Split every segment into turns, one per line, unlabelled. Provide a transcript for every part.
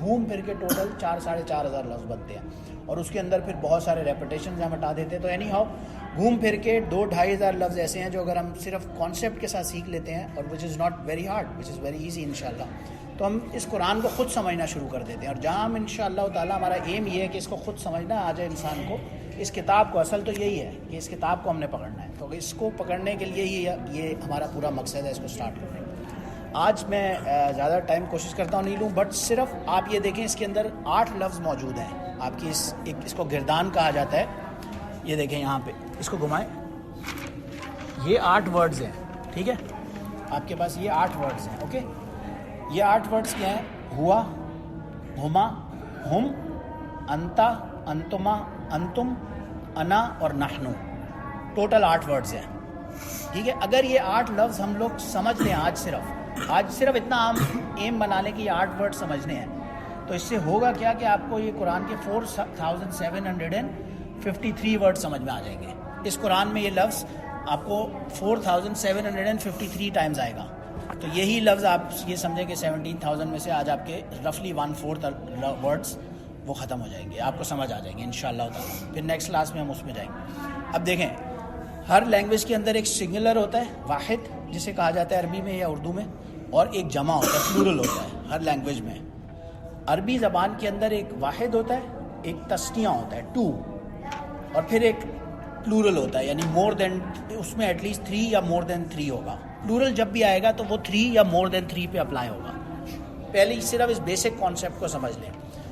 گھوم پھر کے ٹوٹل 4,500 لفظ بنتے ہیں, اور اس کے اندر پھر بہت سارے ریپیٹیشنز ہم ہٹا دیتے ہیں. تو اینی ہاؤ گھوم پھر کے 2-2,500 لفظ ایسے ہیں جو اگر ہم صرف کانسیپٹ کے ساتھ سیکھ لیتے ہیں, اور which is not very hard, which is very easy انشاءاللہ, تو ہم اس قرآن کو خود سمجھنا شروع کر دیتے ہیں. اور جہاں ہم انشاءاللہ تعالیٰ, ہمارا ایم یہ ہے کہ اس کو خود سمجھنا آ جائے انسان کو, اس کتاب کو, اصل تو یہی ہے کہ اس کتاب کو ہم نے پکڑنا ہے. تو اس کو پکڑنے کے لیے ہی یہ ہمارا پورا مقصد ہے اس کو سٹارٹ کرنے کا. آج میں زیادہ ٹائم کوشش کرتا ہوں نہیں لوں, بٹ صرف آپ یہ دیکھیں اس کے اندر 8 لفظ موجود ہیں. آپ کی اس کو گردان کہا جاتا ہے. یہ دیکھیں یہاں پہ, اس کو گھمائیں, یہ 8 ورڈز ہیں, ٹھیک ہے, آپ کے پاس یہ 8 ورڈز ہیں. اوکے, یہ 8 ورڈز کیا ہیں؟ ہوا, ہما, ہم, انتا, انتما, انتم, انا اور نحنو. ٹوٹل 8 ورڈز ہیں, ٹھیک ہے. اگر یہ 8 لفظ ہم لوگ سمجھ لیں آج صرف اتنا ہم ایم بنا لیں کہ یہ 8 ورڈ سمجھنے ہیں, تو اس سے ہوگا کیا کہ آپ کو یہ قرآن کے 4,753 ورڈ سمجھ میں آ جائیں گے. اس قرآن میں یہ لفظ آپ کو 4,753 ٹائمز آئے گا. تو یہی لفظ آپ یہ سمجھیں کہ 17,000 میں سے آج آپ کے رفلی 1/4 ورڈز وہ ختم ہو جائیں گے, آپ کو سمجھ آ جائیں گے انشاءاللہ تعالیٰ. پھر نیکسٹ کلاس میں ہم اس میں جائیں گے. اب دیکھیں, ہر لینگویج کے اندر ایک سنگولر ہوتا ہے, واحد, جسے کہا جاتا ہے عربی میں یا اردو میں, اور ایک جمع ہوتا ہے, پلورل ہوتا ہے ہر لینگویج میں. عربی زبان کے اندر ایک واحد ہوتا ہے, ایک تسنیہ ہوتا ہے 2, اور پھر ایک پلورل ہوتا ہے, یعنی مور دین, اس میں ایٹ لیسٹ 3 یا مور دین 3 ہوگا. پلورل جب بھی آئے گا تو وہ 3 یا مور دین 3 پہ اپلائی ہوگا. پہلے صرف اس بیسک کانسیپٹ کو سمجھ لیں.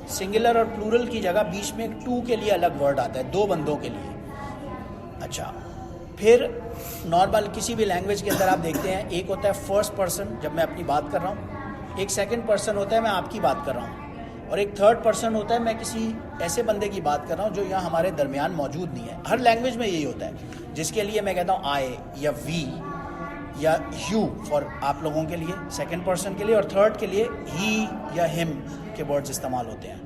سنگولر اور پلورل کی جگہ بیچ میں ایک 2 کے لیے الگ ورڈ آتا ہے, 2 بندوں کے لیے. اچھا, پھر نارمل کسی بھی لینگویج کے اندر آپ دیکھتے ہیں ایک ہوتا ہے فرسٹ پرسن جب میں اپنی بات کر رہا ہوں, ایک سیکنڈ پرسن ہوتا ہے میں آپ کی بات کر رہا ہوں, اور ایک تھرڈ پرسن ہوتا ہے میں کسی ایسے بندے کی بات کر رہا ہوں جو یہاں ہمارے درمیان موجود نہیں ہے. ہر لینگویج میں یہی ہوتا ہے, جس کے لیے میں کہتا ہوں آئی یا وی یا یو فار آپ لوگوں کے لیے سیکنڈ پرسن کے لیے, اور تھرڈ کے لیے ہی یا ہم کے ورڈز استعمال ہوتے ہیں.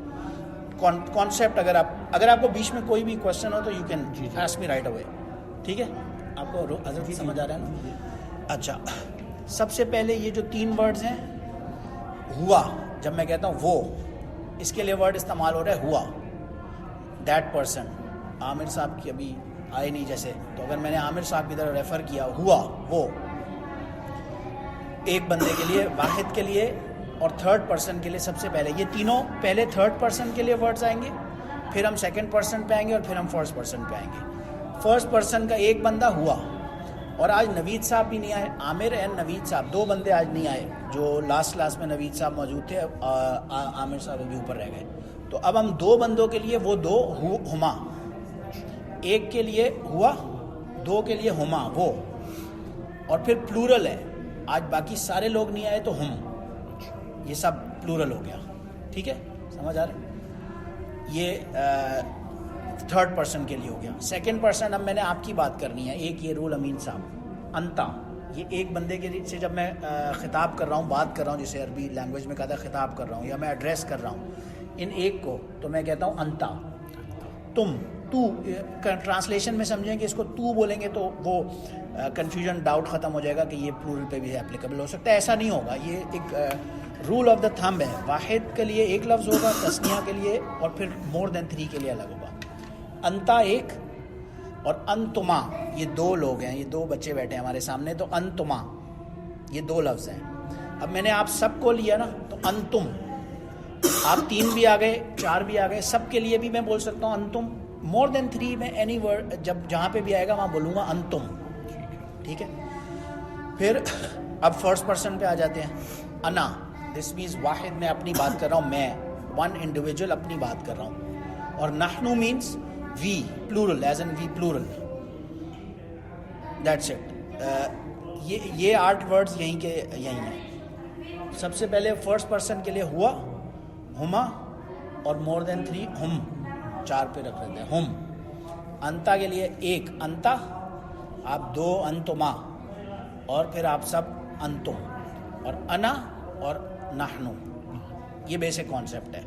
کانسیپٹ اگر آپ کو بیچ میں کوئی بھی کوشچن ہو تو you can ask me right away, ٹھیک ہے. آپ کو حضرت سمجھ آ رہا ہے نا. اچھا, سب سے پہلے یہ جو 3 ورڈز ہیں, ہوا, جب میں کہتا ہوں وہ, اس کے لیے ورڈ استعمال ہو رہا ہے ہوا, دیٹ پرسن. عامر صاحب کی ابھی آئے نہیں جیسے, تو اگر میں نے عامر صاحب کی طرف ریفر کیا ہوا وہ, ایک بندے کے لیے, واحد کے لیے اور تھرڈ پرسن کے لیے. سب سے پہلے یہ تینوں پہلے تھرڈ پرسن کے لیے ورڈز آئیں گے, پھر ہم سیکنڈ پرسن پہ آئیں گے, اور پھر ہم فرسٹ پرسن پہ آئیں گے. فرسٹ پرسن کا ایک بندہ ہوا, اور آج نوید صاحب بھی نہیں آئے, عامر اینڈ نوید صاحب 2 بندے آج نہیں آئے. جو لاسٹ کلاس میں نوید صاحب موجود تھے, عامر صاحب ابھی اوپر رہ گئے. تو اب ہم 2 بندوں کے لیے وہ 2 ہما, ایک کے لیے ہوا, 2 کے لیے ہما وہ, اور پھر پلورل ہے. آج باقی سارے لوگ نہیں آئے تو ہم, یہ سب پلورل ہو گیا, ٹھیک ہے, سمجھ آ رہا ہے. یہ تھرڈ پرسن کے لیے ہو گیا. سیکنڈ پرسن, اب میں نے آپ کی بات کرنی ہے. ایک یہ رول امین صاحب, انتا, یہ ایک بندے کے سے جب میں خطاب کر رہا ہوں, بات کر رہا ہوں, جسے عربی لینگویج میں کہتا ہے خطاب کر رہا ہوں یا میں ایڈریس کر رہا ہوں ان ایک کو, تو میں کہتا ہوں انتا, تم, تو. ٹرانسلیشن میں سمجھیں کہ اس کو تو بولیں گے تو وہ کنفیوژن, ڈاؤٹ ختم ہو جائے گا کہ یہ پلورل پہ بھی اپلیکیبل ہو سکتا ہے. ایسا نہیں ہوگا. یہ ایک رول آف دا تھمب ہے. واحد کے لیے ایک لفظ ہوگا, تسنیہ کے لیے, اور پھر مور دین 3 کے لیے الگ ہوگا. انتا ایک, اور انتما, یہ 2 لوگ ہیں, یہ 2 بچے بیٹھے ہیں ہمارے سامنے, تو انتما یہ 2 لفظ ہیں. اب میں نے آپ سب کو لیا نا, تو انتم, آپ 3 بھی آ گئے, 4 بھی آ گئے, سب کے لیے بھی میں بول سکتا ہوں انتم. مور دین 3 میں اینی ورڈ جب جہاں پہ بھی آئے گا وہاں بولوں گا انتم, ٹھیک ہے. پھر اب فرسٹ پرسن پہ آ جاتے ہیں. انا, دس مینس واحد, میں اپنی بات کر رہا ہوں, میں 1 انڈیویجول اپنی بات کر رہا ہوں. اور نحنو means we, plural, as in we plural, that's it. یہ 8 ورڈز یہیں ہیں. سب سے پہلے فرسٹ پرسن کے لیے ہوا, ہما, اور مور دین 3 ہم, 4 پہ رکھ لیتے ہیں ہم. انتا کے لیے ایک انتا, آپ 2 انتما, اور پھر آپ سب انتم, اور انا اور نحنو. یہ بیسک کانسیپٹ ہے.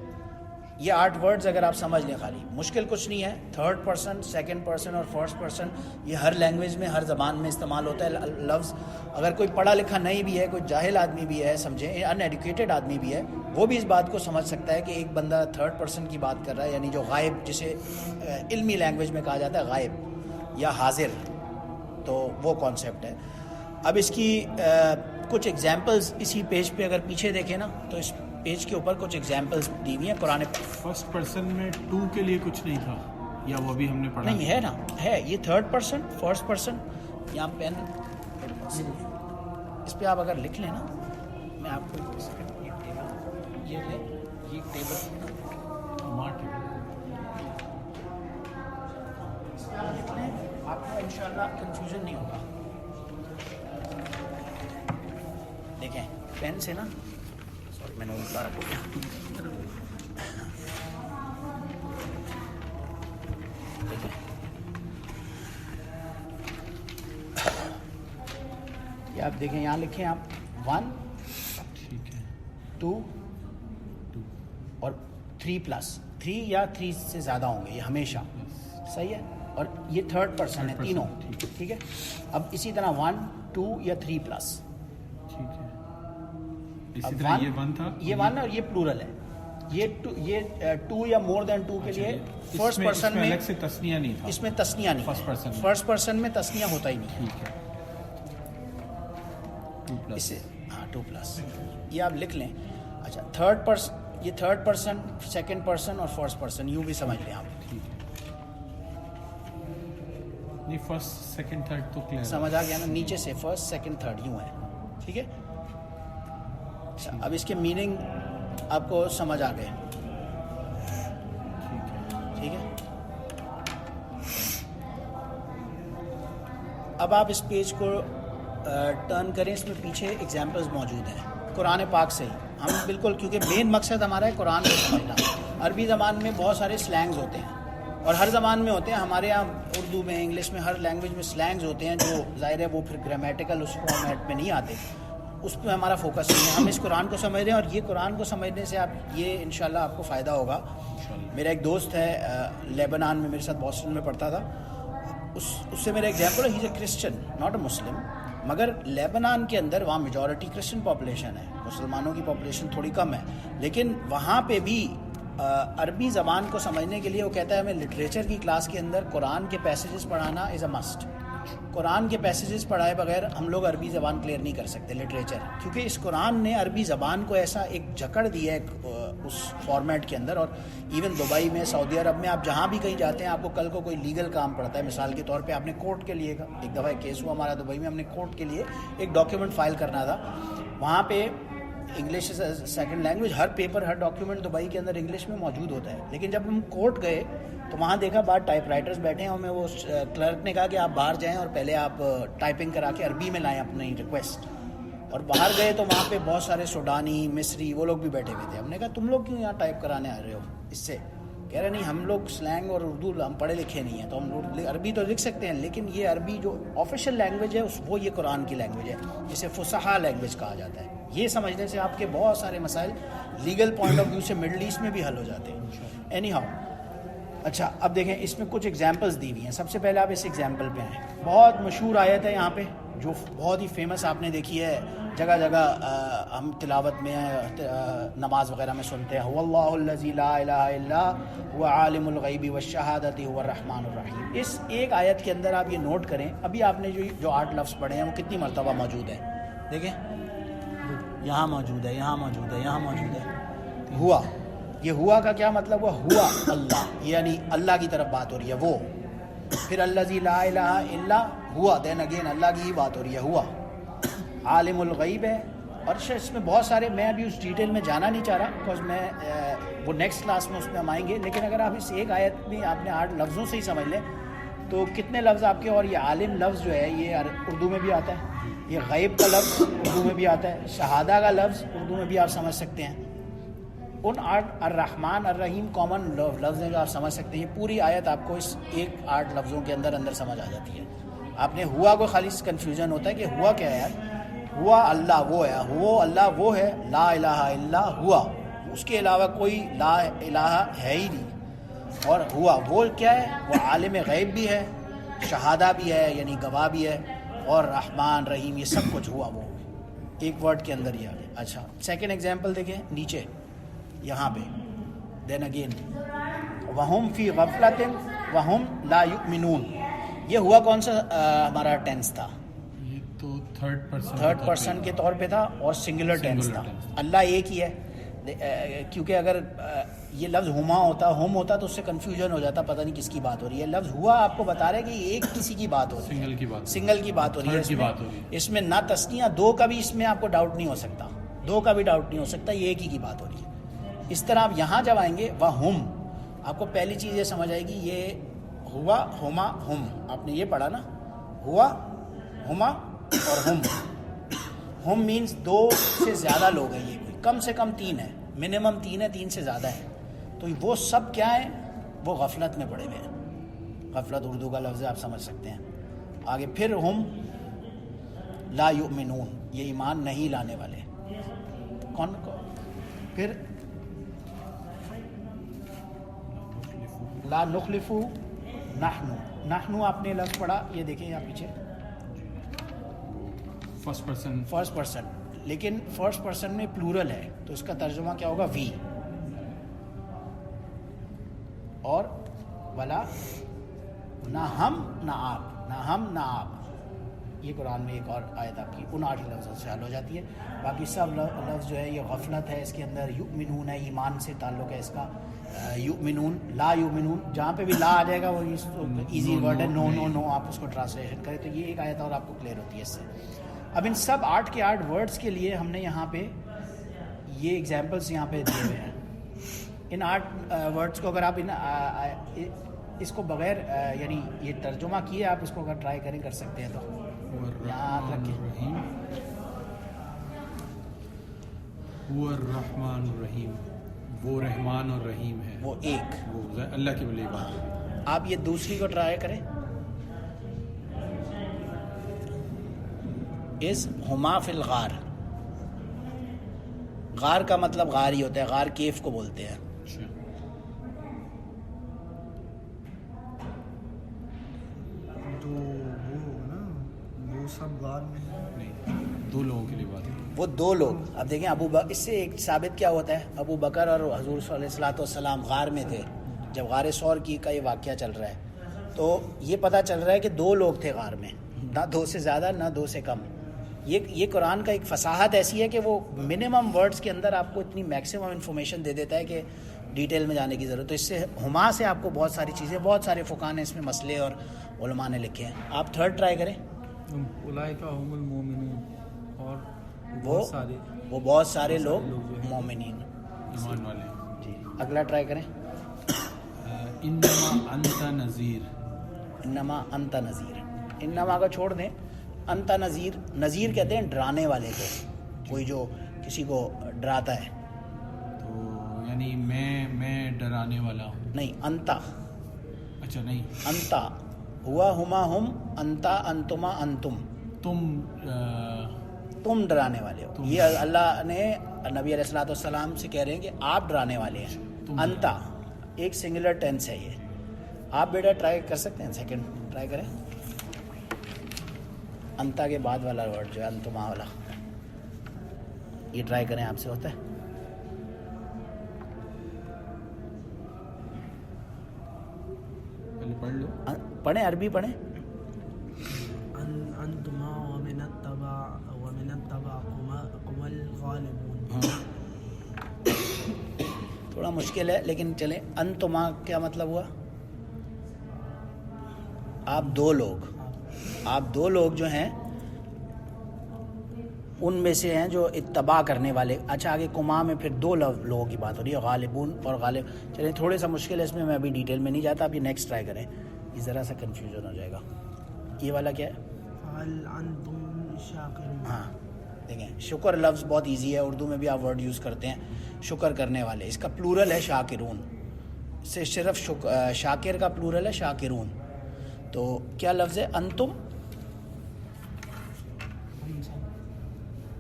یہ 8 ورڈز اگر آپ سمجھ لیں خالی، مشکل کچھ نہیں ہے. تھرڈ پرسن، سیکنڈ پرسن اور فرسٹ پرسن یہ ہر لینگویج میں ہر زبان میں استعمال ہوتا ہے لفظ. اگر کوئی پڑھا لکھا نہیں بھی ہے، کوئی جاہل آدمی بھی ہے، سمجھیں ان ایڈوکیٹڈ آدمی بھی ہے، وہ بھی اس بات کو سمجھ سکتا ہے کہ ایک بندہ تھرڈ پرسن کی بات کر رہا ہے، یعنی جو غائب، جسے علمی لینگویج میں کہا جاتا ہے غائب یا حاضر، تو وہ کانسیپٹ ہے. اب اس کی کچھ ایگزامپلز اسی پیج پہ اگر پیچھے دیکھیں نا تو اس پیج کے اوپر کچھ ایگزامپلز دی ہوئی ہیں قرآن.
فرسٹ پرسن میں ٹو کے لیے کچھ نہیں تھا یا وہ بھی ہم نے پڑھا؟
نہیں ہے نا، ہے یہ تھرڈ پرسن، فرسٹ پرسن. یہاں پین اس پہ آپ اگر لکھ لیں نا، میں آپ کو یہ لیں، یہ ٹیبل لکھ لیں، آپ کو انشاءاللہ کنفیوژن نہیں ہوگا. دیکھیں پین سے نا، سوری میں نے الٹا رکھ دیا. یہ آپ دیکھیں، یہاں لکھیں آپ 1
ٹھیک ہے،
2 اور 3+. 3 یا 3 سے زیادہ ہوں گے یہ ہمیشہ، صحیح ہے. اور یہ تھرڈ پرسن ہے تینوں، ٹھیک ہے. اب اسی طرح 1 2 یا 3+.
ٹھیک ہے. اسی طرح یہ 1 تھا،
یہ 1 اور یہ پلورل ہے. یہ 2 یا مور دین 2 کے لیے فرسٹ پرسن میں
الگ سے تسنیہ نہیں تھا،
اس میں تسنیہ نہیں. فرسٹ پرسن میں تسنیہ ہوتا ہی نہیں.
ٹھیک ہے.
اسے ہاں 2+. یہ آپ لکھ لیں. اچھا تھرڈ پرسن، یہ تھرڈ پرسن، سیکنڈ پرسن اور فرسٹ پرسن یوں بھی سمجھ لیں آپ.
ٹھیک ہے. نہیں فرسٹ سیکنڈ تھرڈ تو کلیئر
سمجھ آ گیا نا، نیچے سے فرسٹ سیکنڈ تھرڈ یوں ہے. ٹھیک ہے. اچھا اب اس کے میننگ آپ کو سمجھ آ گئے. ٹھیک ہے. اب آپ اس پیج کو ٹرن کریں، اس میں پیچھے ایگزامپلز موجود ہیں قرآن پاک سے ہی. ہم بالکل، کیونکہ مین مقصد ہمارا ہے قرآن کو سمجھنا. عربی زبان میں بہت سارے سلینگز ہوتے ہیں اور ہر زبان میں ہوتے ہیں. ہمارے یہاں اردو میں، انگلش میں، ہر لینگویج میں سلینگز ہوتے ہیں جو ظاہر ہے وہ پھر گرامیٹیکل اس فارمیٹ میں نہیں آتے. اس پہ ہمارا فوکس نہیں ہے. ہم اس قرآن کو سمجھ رہے ہیں اور یہ قرآن کو سمجھنے سے آپ یہ انشاءاللہ آپ کو فائدہ ہوگا. میرا ایک دوست ہے لیبنان میں، میرے ساتھ بوسٹن میں پڑھتا تھا. اس سے میرا ایگزامپل ہے، ہی از اے کرسچن ناٹ اے مسلم. مگر لیبنان کے اندر وہاں میجورٹی کرسچن پاپولیشن ہے، مسلمانوں کی پاپولیشن تھوڑی کم ہے. لیکن وہاں پہ بھی عربی زبان کو سمجھنے کے لیے وہ کہتا ہے ہمیں لٹریچر کی کلاس کے اندر قرآن کے پیسیجز پڑھانا از اے مسٹ. قرآن کے پیسیجز پڑھائے بغیر ہم لوگ عربی زبان کلیئر نہیں کر سکتے لٹریچر، کیونکہ اس قرآن نے عربی زبان کو ایسا ایک جکڑ دی ہے اس فارمیٹ کے اندر. اور ایون دبئی میں، سعودی عرب میں، آپ جہاں بھی کہیں جاتے ہیں، آپ کو کل کو کوئی لیگل کام پڑتا ہے، مثال کے طور پہ آپ نے کورٹ کے لیے، ایک دفعہ کیس ہوا ہمارا دبئی میں، ہم نے کورٹ کے لیے ایک ڈاکیومنٹ فائل کرنا تھا. وہاں پہ انگلش سیکنڈ لینگویج، ہر پیپر، ہر ڈاکیومنٹ دبئی کے اندر انگلش میں موجود ہوتا ہے. لیکن جب ہم کورٹ گئے تو وہاں دیکھا باہر ٹائپ رائٹرز بیٹھے ہیں، اور میں وہ کلرک نے کہا کہ آپ باہر جائیں اور پہلے آپ ٹائپنگ کرا کے عربی میں لائیں اپنی ریکویسٹ. اور باہر گئے تو وہاں پہ بہت سارے سوڈانی، مصری، وہ لوگ بھی بیٹھے ہوئے تھے. ہم نے کہا تم لوگ کیوں یہاں ٹائپ کرانے آ رہے ہو اس سے؟ کہہ رہے نہیں، ہم لوگ سلینگ اور اردو ہم پڑھے لکھے نہیں ہیں، تو ہم عربی تو لکھ سکتے ہیں، لیکن یہ عربی جو آفیشیل لینگویج ہے وہ یہ قرآن کی لینگویج ہے، جسے فصحا لینگویج کہا جاتا ہے. یہ سمجھنے سے آپ کے بہت سارے مسائل لیگل پوائنٹ آف ویو سے مڈل ایسٹ میں بھی حل ہو جاتے ہیں. Any how. اچھا اب دیکھیں اس میں کچھ ایگزامپلز دی ہوئی ہیں. سب سے پہلے آپ اس ایگزامپل پہ آئیں. بہت مشہور آیت ہے یہاں پہ جو بہت ہی فیمس آپ نے دیکھی ہے، جگہ جگہ ہم تلاوت میں، نماز وغیرہ میں سنتے ہیں، هو اللہ الذی لا الہ الا هو عالم الغیب والشہادۃ هو الرحمن الرحیم. اس ایک آیت کے اندر آپ یہ نوٹ کریں، ابھی آپ نے جو 8 لفظ پڑھے ہیں وہ کتنی مرتبہ موجود ہے. دیکھیں یہاں موجود ہے، یہاں موجود ہے، یہاں موجود ہے. ہوا، یہ ہوا کا کیا مطلب ہوا؟ ہوا اللہ، یعنی اللہ کی طرف بات ہو رہی ہے وہ. پھر الذی لا الہ الا ہوا، دین اگین اللہ کی ہی بات ہو رہی ہے، ہوا. عالم الغیب ہے. اور اس میں بہت سارے، میں ابھی اس ڈیٹیل میں جانا نہیں چاہ رہا بیکاز میں وہ نیکسٹ کلاس میں اس میں ہم آئیں گے. لیکن اگر آپ اس ایک آیت میں آپ نے 8 لفظوں سے ہی سمجھ لیں تو کتنے لفظ آپ کے. اور یہ عالم لفظ جو ہے یہ اردو میں بھی آتا ہے، یہ غیب کا لفظ اردو میں بھی آتا ہے، شہادہ کا لفظ اردو میں بھی آپ سمجھ سکتے ہیں. ان 8 الرحمن الرحیم کامن لفظ ہیں جو آپ سمجھ سکتے ہیں. یہ پوری آیت آپ کو اس ایک 8 لفظوں کے اندر سمجھ آ جاتی ہے. آپ نے ہوا کو خالی کنفیوژن ہوتا ہے کہ ہوا کیا ہے یار. ہوا اللہ وہ ہے، ہوا اللہ وہ ہے، لا الہ الا ہوا اس کے علاوہ کوئی لا الہ ہے ہی نہیں. اور ہوا وہ کیا ہے؟ وہ عالم غیب بھی ہے، شہادہ بھی ہے یعنی گواہ بھی ہے، اور رحمان رحیم یہ سب کچھ ہوا وہ ایک ورڈ کے اندر ہی آ گیا. اچھا سیکنڈ ایگزامپل دیکھیں نیچے یہاں پہ. دین اگین وَهُمْ فِي غَفْلَةٍ وَهُمْ لَا يُؤْمِنُونَ. یہ ہوا کون سا ہمارا ٹینس تھا؟
یہ تو تھرڈ
پرسن کے طور پہ تھا اور سنگولر ٹینس تھا. اللہ ایک ہی ہے، کیونکہ اگر یہ لفظ ہما ہوتا ہم ہوتا تو اس سے کنفیوژن ہو جاتا، پتہ نہیں کس کی بات ہو رہی ہے. لفظ ہوا آپ کو بتا رہا ہے کہ یہ ایک کسی کی بات ہو رہی ہے، سنگل کی بات ہو رہی ہے. اس میں نہ تسنیہ دو کا بھی اس میں آپ کو ڈاؤٹ نہیں ہو سکتا، دو کا بھی ڈاؤٹ نہیں ہو سکتا، یہ ایک ہی کی بات ہو رہی ہے. اس طرح آپ یہاں جب آئیں گے وَهُمْ، آپ کو پہلی چیز یہ سمجھ آئے گی یہ ہوا ہما ہم. آپ نے یہ پڑھا نا، ہوا ہما اور ہم مینس دو سے زیادہ لوگ ہیں. یہ کوئی کم سے کم تین ہے، منیمم تین ہے، تین سے زیادہ ہے. تو وہ سب کیا ہیں؟ وہ غفلت میں پڑے ہوئے ہیں. غفلت اردو کا لفظ ہے، آپ سمجھ سکتے ہیں. آگے پھر ہم لا یؤمنون، یہ ایمان نہیں لانے والے. کون کو پھر لا نخلف نحنو آپ نے لفظ پڑھا، یہ دیکھیں یہاں پیچھے فرسٹ پرسن، لیکن فرسٹ پرسن میں پلورل ہے تو اس کا ترجمہ کیا ہوگا؟ وی. اور ولا نہ ہم نہ آپ، نہ ہم نہ آپ. یہ قرآن میں ایک اور آیت آپ کی ان 8 لفظوں سے حل ہو جاتی ہے. باقی سب لفظ جو ہے یہ غفلت ہے، اس کے اندر یؤمنون ہے، ایمان سے تعلق ہے اس کا. یؤمنون لا یؤمنون، جہاں پہ بھی لا آ جائے گا وہ ایزی ورڈ ہے، نو نو نو آپ اس کو ٹرانسلیشن کریں تو یہ ایک آیت اور آپ کو کلیئر ہوتی ہے اس سے. اب ان سب 8 کے 8 ورڈز کے لیے ہم نے یہاں پہ یہ ایگزامپلس یہاں پہ دیے ہوئے ہیں. ان 8 ورڈز کو اگر آپ اس کو بغیر یعنی یہ ترجمہ کیے آپ اس کو اگر ٹرائی کریں کر سکتے ہیں تو یہاں رکھ کے
وہ الرحمن الرحیم، وہ رحمان اور رحیم ہے،
وہ ایک،
وہ اللہ کے بلے بات ہے.
آپ یہ دوسری کو ٹرائی کریں. از ہما فی الغار، غار کا مطلب غار ہی ہوتا ہے، غار کیف کو بولتے ہیں.
تو وہ نا وہ سب غار میں
نہیں، 2 لوگوں کے لیے بات ہے.
وہ 2 لوگ. اب دیکھیں اس سے ایک ثابت کیا ہوتا ہے؟ ابو بکر اور حضور صلی اللہ علیہ وسلم غار میں تھے جب غار ثور کا یہ واقعہ چل رہا ہے، تو یہ پتہ چل رہا ہے کہ 2 لوگ تھے غار میں، نہ 2 سے زیادہ نہ 2 سے کم. یہ قرآن کا ایک فصاحت ایسی ہے کہ وہ منیمم ورڈز کے اندر آپ کو اتنی میکسیمم انفارمیشن دے دیتا ہے کہ ڈیٹیل میں جانے کی ضرورت. تو اس سے ہما سے آپ کو بہت ساری چیزیں، بہت سارے فقہاء نے اس میں مسئلے اور علماء نے لکھے ہیں. آپ تھرڈ ٹرائی کریں.
اولئک هم المؤمنون، اور
وہ بہت سارے لوگ مومنین،
ایمان والے.
جی اگلا ٹرائی کریں.
انما انت نذیر،
انما انت نذیر. انما کا چھوڑ دیں، انت نذیر. نذیر کہتے ہیں ڈرانے والے کو، کوئی جو کسی کو ڈراتا ہے.
تو یعنی میں ڈرانے والا ہوں.
نہیں، انتا.
اچھا نہیں،
انتا ہوا ہما ہم، انتا انتما انتم، تم ڈرانے والے ہو. یہ اللہ نے نبی علیہ الصلوۃ والسلام سے کہہ رہے ہیں کہ آپ ڈرانے والے ہیں. انتا ایک سنگولر ٹینس ہے یہ. آپ بیٹا ٹرائی کر سکتے ہیں، سیکنڈ ٹرائی کریں. انتا کے بعد والا ورڈ جو ہے انتما والا، یہ ٹرائی کریں، آپ سے ہوتا ہے.
پہلے پڑھ لو.
پڑھیں، عربی پڑھیں.
انتما ومن اتبعكم الغالبون.
تھوڑا مشکل ہے لیکن چلیں. انتما کیا مطلب ہوا؟ آپ 2 لوگ جو ہیں ان میں سے ہیں جو اتباع کرنے والے. اچھا آگے کما میں پھر 2 لوگوں کی بات ہو رہی ہے، غالبون اور غالب. چلیں تھوڑے سا مشکل ہے اس میں ابھی ڈیٹیل میں نہیں جاتا. آپ یہ نیکسٹ ٹرائی کریں، یہ ذرا سا کنفیوژن ہو جائے گا. یہ والا کیا ہے؟
هل انتم شاکرون.
ہاں دیکھیں، شکر لفظ بہت ایزی ہے، اردو میں بھی آپ ورڈ یوز کرتے ہیں، شکر کرنے والے. اس کا پلورل ہے شاکرون. سے صرف شاکر کا پلورل ہے شاکرون. تو کیا لفظ ہے؟ انتم،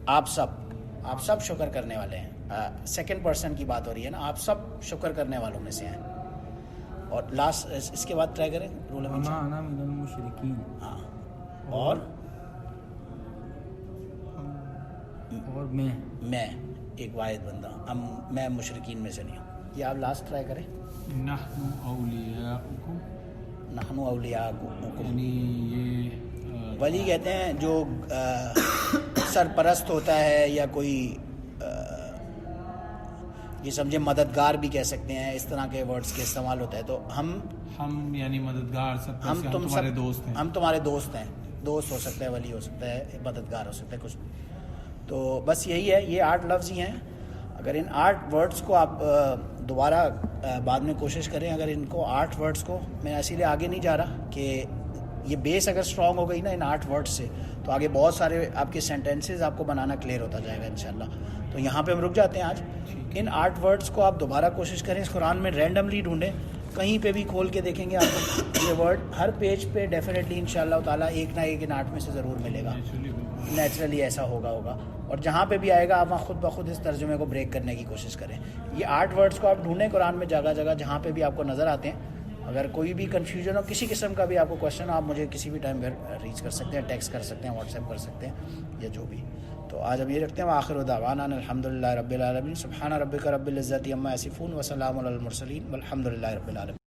آپ سب شکر کرنے والے ہیں. سیکنڈ پرسن کی بات ہو رہی ہے نا, آپ سب شکر کرنے والوں میں سے ہیں. اور لاسٹ اس کے بعد ٹرائی کریں رول نمبر
انا من المشرکین.
ہاں, اور میں ایک واحد بندہ, میں مشرکین میں سے نہیں ہوں. یہ آپ لاسٹ ٹرائی کریں.
نحن اولیاؤکم,
نحن اولیاءکم.
یعنی یہ
ولی کہتے ہیں جو سرپرست ہوتا ہے, یا کوئی یہ سمجھے مددگار بھی کہہ سکتے ہیں, اس طرح کے ورڈز کے استعمال ہوتا ہے. تو
ہم یعنی مددگار سب
ہم
تمہارے دوست ہیں.
ہم تمہارے دوست ہیں. دوست ہو سکتا ہے, ولی ہو سکتا ہے, مددگار ہو سکتا ہے, کچھ. تو بس یہی ہے, یہ 8 لفظ ہی ہیں. اگر ان 8 ورڈز کو آپ دوبارہ بعد میں کوشش کریں, اگر ان کو 8 ورڈز کو, میں اسی لیے آگے نہیں جا رہا کہ یہ بیس اگر اسٹرانگ ہو گئی نا ان 8 ورڈز سے, تو آگے بہت سارے آپ کے سینٹینسز آپ کو بنانا کلیئر ہوتا جائے گا انشاءاللہ. تو یہاں پہ ہم رک جاتے ہیں آج. ان 8 ورڈز کو آپ دوبارہ کوشش کریں, اس قرآن میں رینڈملی ڈھونڈیں, کہیں پہ بھی کھول کے دیکھیں گے آپ کو یہ ورڈ ہر پیج پہ ڈیفینیٹلی انشاءاللہ تعالیٰ ایک نہ ایک ان 8 میں سے ضرور ملے گا. نیچرلی ایسا ہوگا. اور جہاں پہ بھی آئے گا آپ وہاں خود بخود اس ترجمے کو بریک کرنے کی کوشش کریں. یہ 8 ورڈز کو آپ ڈھونڈیں قرآن میں جگہ جگہ جہاں پہ بھی آپ کو نظر آتے ہیں. اگر کوئی بھی کنفیوژن ہو, کسی قسم کا بھی آپ کو کوشچن ہو, آپ مجھے کسی بھی ٹائم پہ ریچ کر سکتے ہیں, ٹیکسٹ کر سکتے ہیں, واٹس ایپ کر سکتے ہیں, یا جو بھی. تو آج اب یہ رکھتے ہیں. وآخر دعوانا الحمدللہ رب العالمین. سبحان ربک رب العزت عما یصفون وسلام علی المرسلین والحمدللہ رب العالمین.